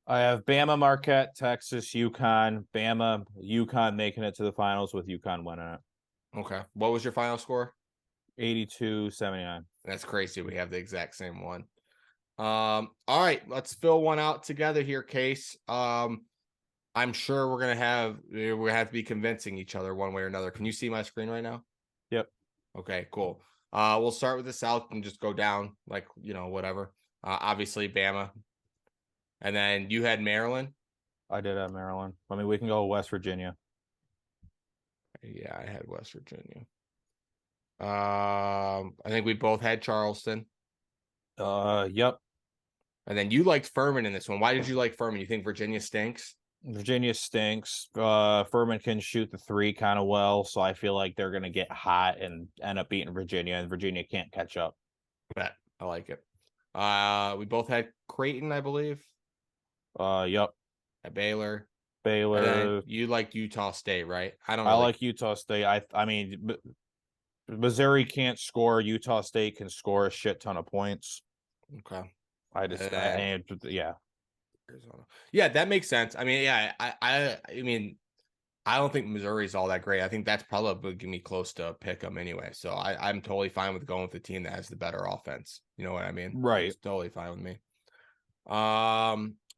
I have Bama, Marquette, Texas, UConn. Bama, UConn making it to the finals with UConn winning it. Okay. What was your final score? 82-79. That's crazy. We have the exact same one. All right, let's fill one out together here, Case. I'm sure we're gonna have to be convincing each other one way or another. Can you see my screen right now? Yep. Okay, cool. We'll start with the South and just go down, like whatever. Obviously Bama, and then you had Maryland. I did have Maryland. I mean, we can go West Virginia. Yeah, I had West Virginia. I think we both had Charleston. Yep. And then you liked Furman in this one. Why did you like Furman? You think Virginia stinks? Virginia stinks. Furman can shoot the three kind of well, so I feel like they're gonna get hot and end up beating Virginia, and Virginia can't catch up. Bet. I like it. We both had Creighton, I believe. Yep. At Baylor. Baylor. You liked Utah State, right? I like Utah State. I mean, Missouri can't score. Utah State can score a shit ton of points. Okay. Yeah. Arizona. Yeah, that makes sense. I mean, yeah, I mean, I don't think Missouri's all that great. I think that's probably going to be close to pick 'em anyway. So I'm totally fine with going with the team that has the better offense. You know what I mean? Right. It's totally fine with me.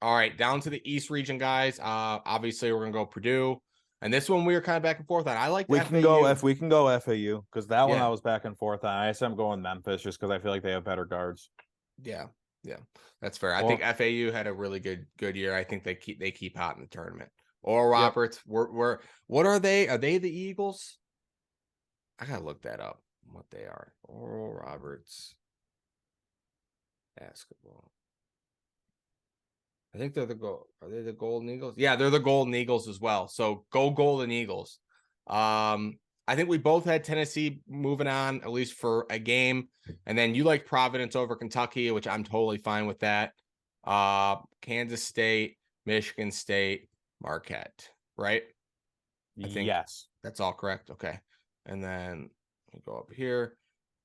All right, down to the East region, guys. Obviously we're gonna go Purdue. And this one we were kind of back and forth on. I like we can go FAU because that one I was back and forth on. I said I'm going Memphis just because I feel like they have better guards. Yeah, that's fair. I think FAU had a really good year. I think they keep hot in the tournament. Oral Roberts, what are they? Are they the Eagles? I gotta look that up. What they are? Oral Roberts basketball. I think they're are they the Golden Eagles? Yeah, they're the Golden Eagles as well. So go Golden Eagles. I think we both had Tennessee moving on, at least for a game. And then you like Providence over Kentucky, which I'm totally fine with that. Kansas State, Michigan State, Marquette, right? I think yes. That's all correct. Okay. And then we go up here.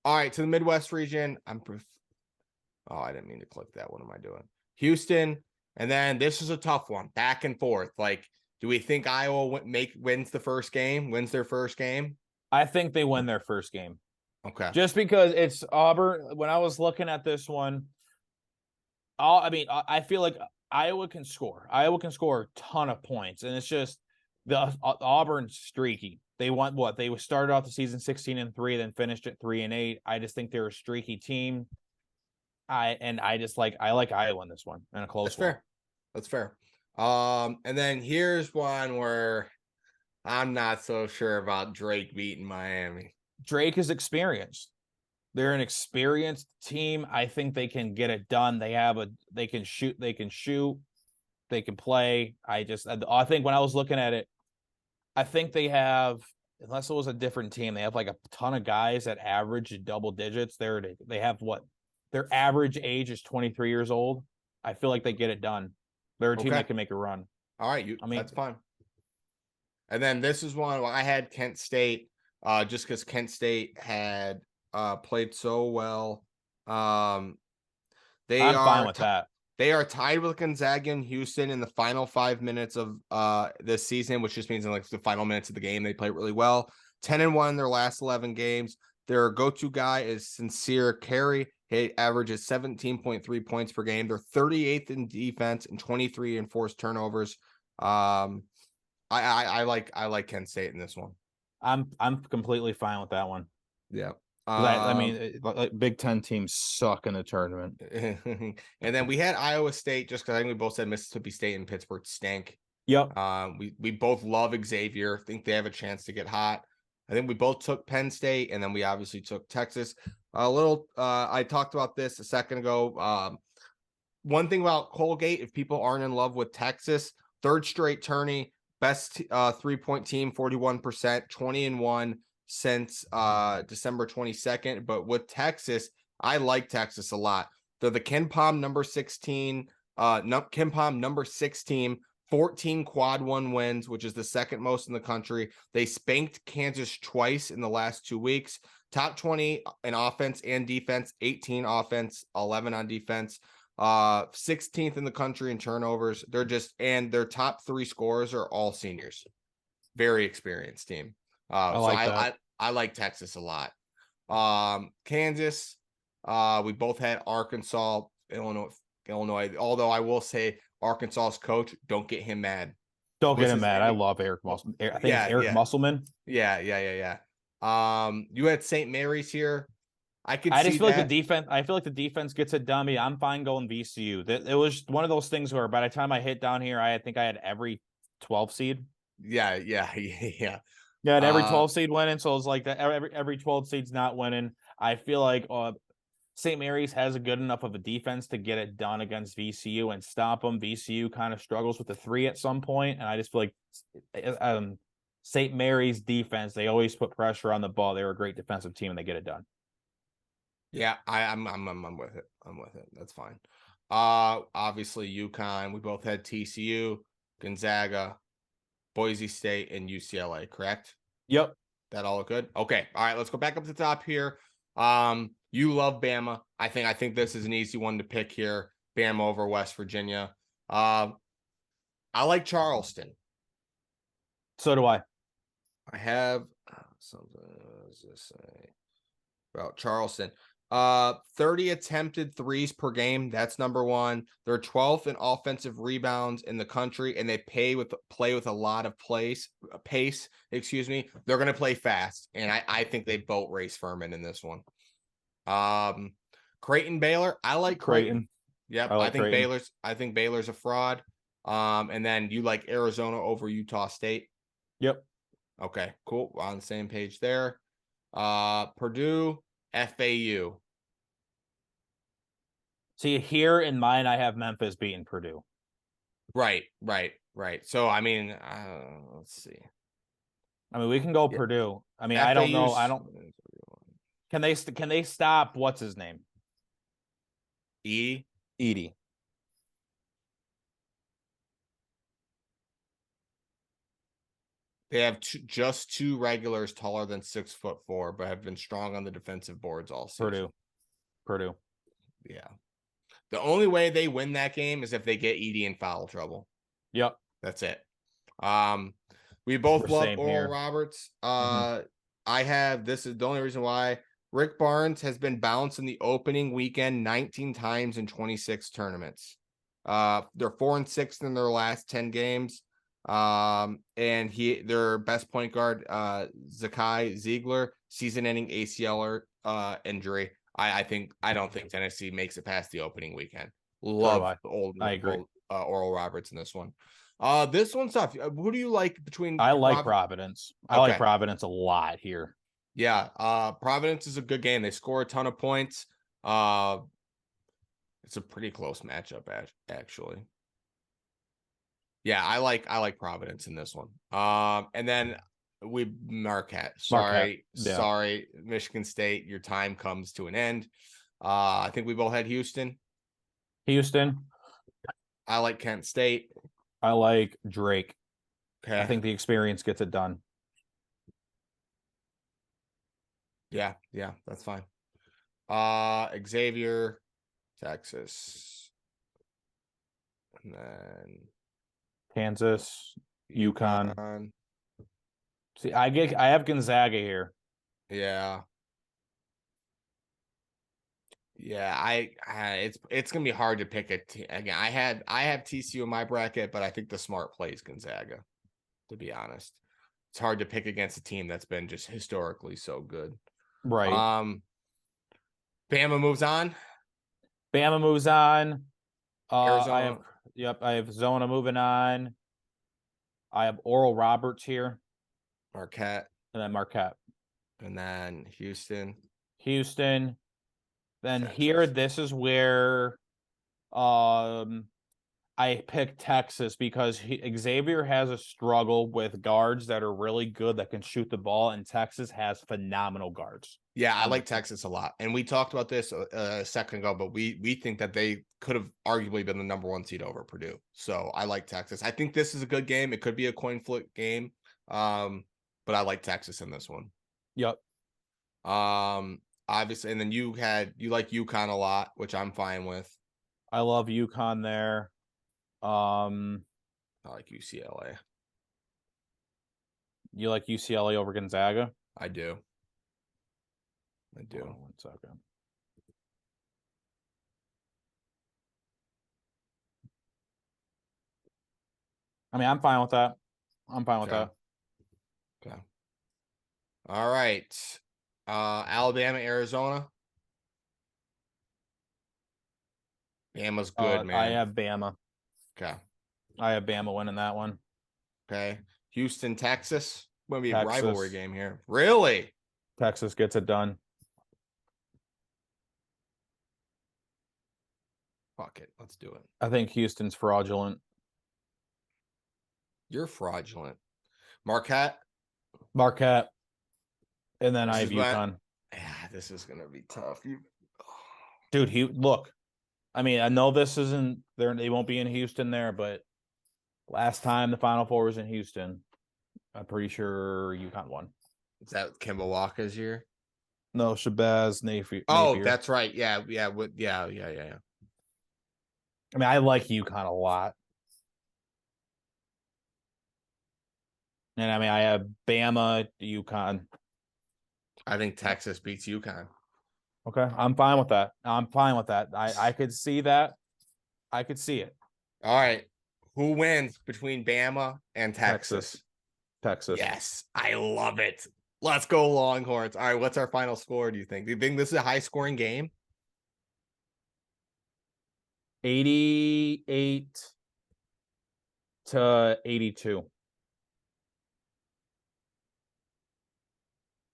All right, to the Midwest region. I didn't mean to click that. What am I doing? Houston. And then this is a tough one, back and forth. Like, do we think Iowa wins their first game? I think they win their first game. Okay. Just because it's Auburn. When I was looking at this one, I feel like Iowa can score. Iowa can score a ton of points, and it's just the Auburn's streaky. They want what? They started off the season 16-3, then finished at 3-8. I just think they're a streaky team. I like Iowa in this one and a close one. That's fair. And then here's one where I'm not so sure about Drake beating Miami. Drake is experienced. They're an experienced team. I think they can get it done. They can shoot, they can play. I think when I was looking at it, I think they have, unless it was a different team, they have like a ton of guys that average double digits. They have what? Their average age is 23 years old. I feel like they get it done. They're a team that can make a run. All right, that's fine. And then this is one I had Kent State, just because Kent State had played so well. I'm fine with that. They are tied with Gonzaga and Houston in the final 5 minutes of this season, which just means in like the final minutes of the game they play really well. 10-1 in their last 11 games. Their go-to guy is Sincere Carey. He averages 17.3 points per game. They're 38th in defense and 23 in forced turnovers. I like Kent State in this one. I'm completely fine with that one. Yeah. 'Cause I mean, like Big Ten teams suck in the tournament. And then we had Iowa State, just because I think we both said Mississippi State and Pittsburgh stank. Yep. We both love Xavier. Think they have a chance to get hot. I think we both took Penn State, and then we obviously took Texas. I talked about this a second ago. One thing about Colgate, if people aren't in love with Texas, third straight tourney, best 3-point team, 41%, 20-1 since December 22nd. But with Texas, I like Texas a lot. They're the Ken Palm number 16, Ken Palm number 6 team, 14 quad one wins, which is the second most in the country. They spanked Kansas twice in the last 2 weeks. Top 20 in offense and defense, 18 offense, 11 on defense. 16th in the country in turnovers. And their top 3 scorers are all seniors. Very experienced team. I like that. I like Texas a lot. Kansas, we both had Arkansas, Illinois. Although I will say Arkansas's coach, don't get him mad. Don't get him mad. I love Eric Musselman. I think it's Eric Musselman. Yeah. You had St. Mary's here. I just feel like the defense. I feel like the defense gets it done. I'm fine going VCU. It was one of those things where by the time I hit down here, I think I had every 12 seed. Yeah. Yeah, and every 12 seed winning. So it's like that every 12 seed's not winning. I feel like St. Mary's has a good enough of a defense to get it done against VCU and stop them. VCU kind of struggles with the 3 at some point, and I just feel like St. Mary's defense, they always put pressure on the ball. They're a great defensive team, and they get it done. Yeah, I'm with it. I'm with it. That's fine. Obviously UConn. We both had TCU, Gonzaga, Boise State, and UCLA, correct? Yep. That all look good? Okay. All right, let's go back up to the top here. You love Bama. I think this is an easy one to pick here. Bama over West Virginia. I like Charleston. So do I. I have something to say about Charleston. 30 attempted threes per game. That's number 1. They're 12th in offensive rebounds in the country, and they play with a lot of pace. Excuse me. They're going to play fast, and I think they boat race Furman in this one. Creighton Baylor. I like Creighton. Yep. I think Baylor's a fraud. And then you like Arizona over Utah State. Yep. Okay, cool. We're on the same page there. Purdue, FAU. See, here in mine, I have Memphis beating Purdue. Right. So, I mean, let's see. I mean, we can go Purdue. I mean, FAU's, I don't know. Can they stop what's his name? Edey. They have just 2 regulars taller than 6'4", but have been strong on the defensive boards all season. Purdue. Yeah. The only way they win that game is if they get Edey in foul trouble. Yep. That's it. We both love Oral Roberts. This is the only reason why. Rick Barnes has been bounced in the opening weekend 19 times in 26 tournaments. They're 4-6 in their last 10 games. And their best point guard, Zakai Ziegler, season-ending ACL injury. I don't think Tennessee makes it past the opening weekend. Love I agree. Oral Roberts in this one. This one's tough. Who do you like between? I like Providence. I like Providence a lot here. Yeah, Providence is a good game. They score a ton of points. It's a pretty close matchup, actually. Yeah, I like Providence in this one. And then Marquette. Sorry, Michigan State. Your time comes to an end. I think we both had Houston. I like Kent State. I like Drake. Okay. I think the experience gets it done. Yeah, that's fine. Xavier, Texas, and then Kansas, UConn. See, I have Gonzaga here. Yeah. Yeah, it's gonna be hard to pick again. I have TCU in my bracket, but I think the smart play is Gonzaga. To be honest, it's hard to pick against a team that's been just historically so good. Right. Bama moves on. Bama moves on. Arizona, I have Zona moving on. I have Oral Roberts here, Marquette, and then Marquette. and then Houston, Houston. Then here, Texas. this is where I picked Texas because Xavier has a struggle with guards that are really good that can shoot the ball, and Texas has phenomenal guards. Yeah, I like Texas a lot, and we talked about this a second ago, but we think that they could have arguably been the number 1 seed over Purdue. So I like Texas. I think this is a good game. It could be a coin flip game, but I like Texas in this one. Yep. Obviously, and then you like UConn a lot, which I'm fine with. I love UConn there. I like UCLA. You like UCLA over Gonzaga? I do. Oh, 1 second. I mean, I'm fine with that. Okay. All right. Alabama, Arizona. Bama's good, man. I have Bama. Okay. I have Bama winning that one. Okay. Houston, Texas. Gonna be a Texas. rivalry game here. Really? Texas gets it done. Fuck it. Let's do it. I think Houston's fraudulent. You're fraudulent. Marquette. And then I have UConn. Yeah, this is gonna be tough. Dude, look. I mean, I know this isn't there. They won't be in Houston there, but last time the Final Four was in Houston, I'm pretty sure UConn won. Is that Kemba Walker's year? No, Shabazz Napier. Oh, that's right. Yeah. I mean, I like UConn a lot. And I mean, I have Bama, UConn. I think Texas beats UConn. Okay, I'm fine with that. I could see that. I could see it. All right. Who wins between Bama and Texas? Texas. Yes, I love it. Let's go Longhorns. All right, what's our final score, do you think? Do you think this is a high-scoring game? 88-82.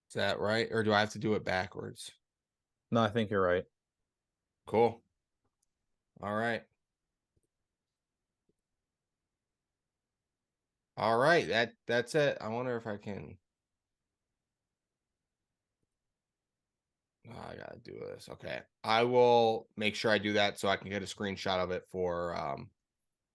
Is that right? Or do I have to do it backwards? No, I think you're right. Cool. All right. All right. That's it. I wonder if I can. Oh, I gotta do this. Okay. I will make sure I do that so I can get a screenshot of it for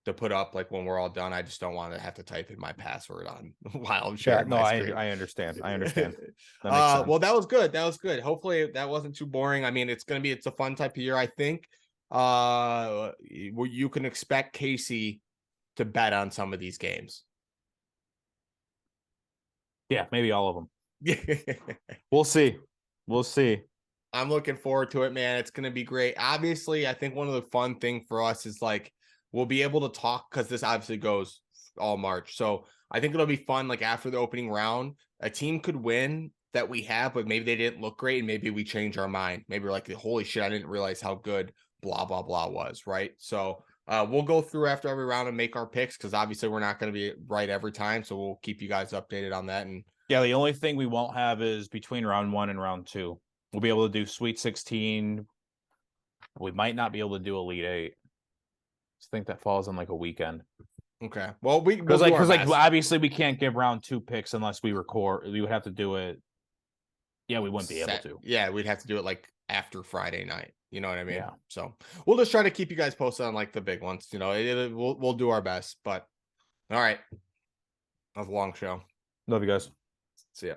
to put up like when we're all done. I just don't want to have to type in my password on while I'm sharing my screen. I understand. That makes sense. Well, that was good. Hopefully that wasn't too boring. I mean, it's a fun type of year, I think. You can expect Casey to bet on some of these games. Yeah, maybe all of them. We'll see. I'm looking forward to it, man. It's gonna be great. Obviously, I think one of the fun thing for us is like we'll be able to talk because this obviously goes all March. So I think it'll be fun. Like after the opening round, a team could win that we have, but maybe they didn't look great, and maybe we change our mind. Maybe we're like, holy shit, I didn't realize how good blah blah blah was, right? So we'll go through after every round and make our picks because obviously we're not going to be right every time. So we'll keep you guys updated on that. And yeah, the only thing we won't have is between round 1 and round 2. We'll be able to do Sweet 16. We might not be able to do Elite 8. I think that falls on like a weekend. Okay. Well, because obviously we can't give round 2 picks unless we record. We would have to do it. Yeah, we wouldn't be able to. Yeah, we'd have to do it like after Friday night. You know what I mean? Yeah. So we'll just try to keep you guys posted on like the big ones. You know, we'll do our best. But all right, that was a long show. Love you guys. See ya.